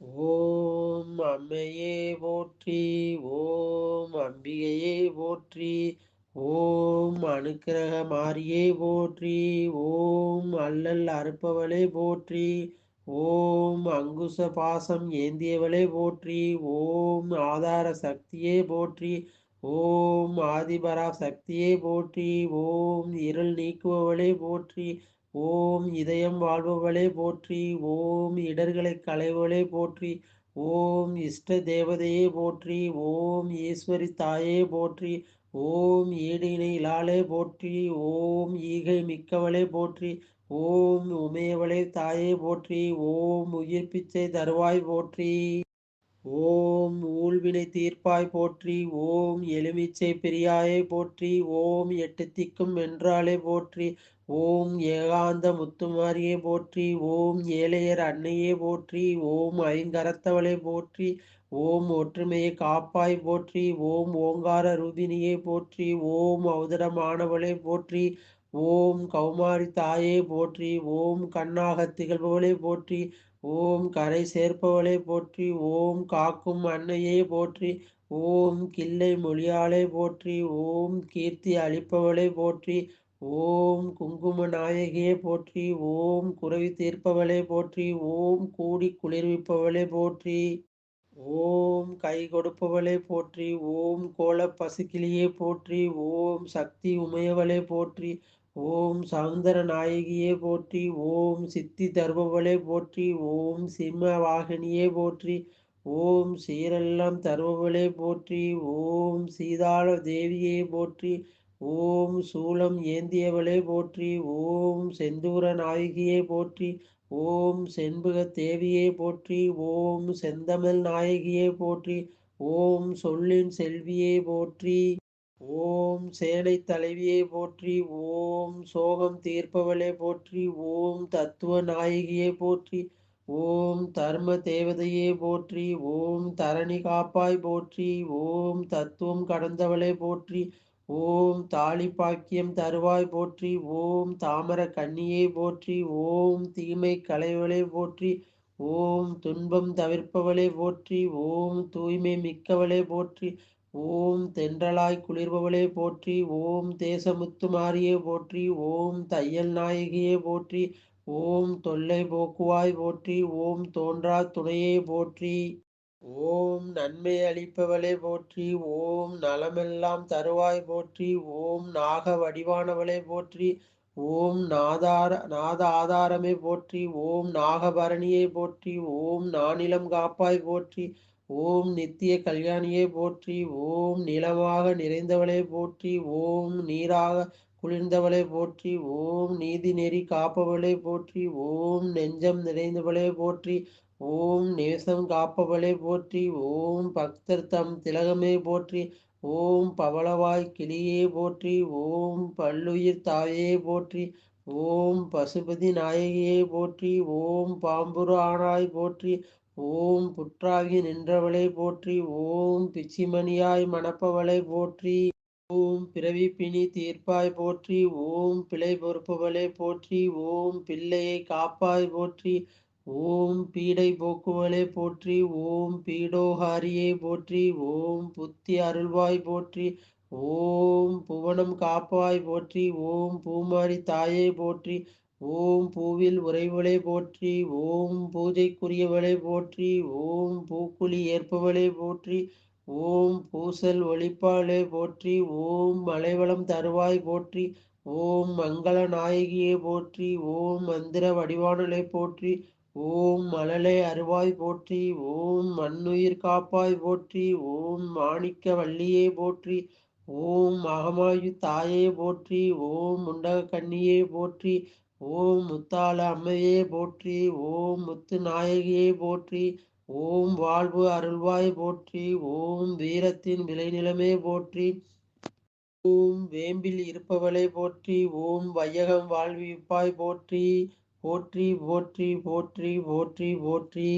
ஓம் அம்மையே போற்றி, ஓம் அம்பிகையே போற்றி, ஓம் அனுக்கிரக மாரியே போற்றி, ஓம் அல்லல் அறுப்பவளே போற்றி, ஓம் அங்குச பாசம் ஏந்தியவளே போற்றி, ஓம் ஆதார சக்தியே போற்றி, ஓம் ஆதிபரா சக்தியே போற்றி, ஓம் இருள் நீக்குபவளே போற்றி, ஓம் இதயம் வாழ்பவளே போற்றி, ஓம் இடர்களைக் களைபவளே போற்றி, ஓம் இஷ்ட தேவதையே போற்றி, ஓம் ஈஸ்வரி தாயே போற்றி, ஓம் ஈடு இணை இலாளே போற்றி, ஓம் ஈகை மிக்கவளே போற்றி, ஓம் உமையவளே தாயே போற்றி, ஓம் உயிர் பிச்சை தருவாய் போற்றி. ஓம் ஊழ்வினை தீர்ப்பாய் போற்றி, ஓம் எலுமிச்சை பெரியாயே போற்றி, ஓம் எட்டு திக்கும் வென்றாளே போற்றி, ஓம் ஏகாந்த முத்துமாரியே போற்றி, ஓம் ஏழையர் அன்னையே போற்றி, ஓம் ஐங்கரத்தவளே போற்றி, ஓம் ஒற்றுமையை காப்பாய் போற்றி, ஓம் ஓங்கார ரூபினியே போற்றி, ஓம் ஔதரமானவளே போற்றி, ஓம் கௌமாரி தாயே போற்றி, ஓம் கண்ணாக திகழ்பவளே போற்றி, ஓம் கரை சேர்ப்பவளே போற்றி, ஓம் காக்கும் அன்னையே போற்றி, ஓம் கிள்ளை மொழியாளே போற்றி, ஓம் கீர்த்தி அளிப்பவளே போற்றி, ஓம் குங்கும நாயகியே போற்றி, ஓம் குரவி தீர்ப்பவளே போற்றி, ஓம் கூடி குளிர்விப்பவளே போற்றி, ஓம் கை கொடுப்பவளே போற்றி, ஓம் கோலப் பசுக்கிளியே போற்றி, ஓம் சக்தி உமையவளே போற்றி, ஓம் சௌந்தர நாயகியே போற்றி, ஓம் சித்தி தருபவளே போற்றி, ஓம் சிம்ம வாகினியே போற்றி, ஓம் சீரெல்லாம் தருபவளே போற்றி, ஓம் சீதாள தேவியே போற்றி, ஓம் சூலம் ஏந்தியவளே போற்றி, ஓம் செந்தூர நாயகியே போற்றி, ஓம் செண்பக தேவியே போற்றி, ஓம் செந்தமிழ் நாயகியே போற்றி, ஓம் சொல்லின் செல்வியே போற்றி, ஓம் சேனை தலைவியே போற்றி, ஓம் சோகம் தீர்ப்பவளே போற்றி, ஓம் தத்துவ நாயகியே போற்றி, ஓம் தர்ம தேவதையே போற்றி, ஓம் தரணி காப்பாய் போற்றி, ஓம் தத்துவம் கடந்தவளே போற்றி, ஓம் தாலி பாக்கியம் தருவாய் போற்றி, ஓம் தாமர கன்னியே போற்றி, ஓம் தீமை களைவளே போற்றி, ஓம் துன்பம் தவிர்ப்பவளே போற்றி, ஓம் தூய்மை மிக்கவளே போற்றி, ஓம் தென்றலாய் குளிர்பவளே போற்றி, ஓம் தேசமுத்து மாரியே போற்றி, ஓம் தையல் நாயகியே போற்றி, ஓம் தொல்லை போக்குவாய் போற்றி, ஓம் தோன்றா துணையே போற்றி, ஓம் நன்மை அளிப்பவளே போற்றி, ஓம் நலமெல்லாம் தருவாய் போற்றி, ஓம் நாக வடிவானவளே போற்றி, ஓம் நாத ஆதாரமே போற்றி, ஓம் நாகபரணியே போற்றி, ஓம் நானிலம் காப்பாய் போற்றி, ஓம் நித்திய கல்யாணியே போற்றி, ஓம் நிலமாக நிறைந்தவளே போற்றி, ஓம் நீராக குளிர்ந்தவளே போற்றி, ஓம் நீதி நெறி காப்பவளே போற்றி, ஓம் நெஞ்சம் நிறைந்தவளே போற்றி, ஓம் நேசம் காப்பவளே போற்றி, ஓம் பக்தர் தம் திலகமே போற்றி, ஓம் பவளவாய் கிளியே போற்றி, ஓம் பல்லுயிர் தாயே போற்றி, ஓம் பசுபதி நாயகியே போற்றி, ஓம் பாம்புரு ஆனாய் போற்றி, ஓம் புற்றாகி நின்றவளே போற்றி, ஓம் பிச்சிமணியாய் மணப்பவளை போற்றி, ஓம் பிறவி பிணி தீர்ப்பாய் போற்றி, ஓம் பிழை பொறுப்பவளே போற்றி, ஓம் பிள்ளையை காப்பாய் போற்றி, ஓம் பீடை போக்குவளே போற்றி, ஓம் பீடோகாரியே போற்றி, ஓம் புத்தி அருள்வாய் போற்றி, ஓம் புவனம் காப்பாய் போற்றி, ஓம் பூமாரி தாயே போற்றி, ஓம் பூவில் உறைவளே போற்றி, ஓம் பூஜைக்குரியவளே போற்றி, ஓம் பூக்குழி ஏற்பவளே போற்றி, ஓம் பூசல் ஒளிப்பாளே போற்றி, ஓம் மலைவளம் தருவாய் போற்றி, ஓம் மங்கள நாயகியே போற்றி, ஓம் மந்திர வடிவானலே போற்றி, ஓம் மழலை அருவாய் போற்றி, ஓம் மண்ணுயிர் காப்பாய் போற்றி, ஓம் மாணிக்க வள்ளியே போற்றி, ஓம் மகமாயு தாயே போற்றி, ஓம் முண்டக கன்னியே போற்றி, ஓம் முத்தாள அம்மையே போற்றி, ஓம் முத்து நாயகியே போற்றி, ஓம் வாழ்வு அருள்வாய் போற்றி, ஓம் வீரத்தின் விளைநிலமே போற்றி, ஓம் வேம்பில் இருப்பவளே போற்றி, ஓம் வையகம் வாழ்விப்பாய் போற்றி, போற்றி போற்றி போற்றி போற்றி போற்றி.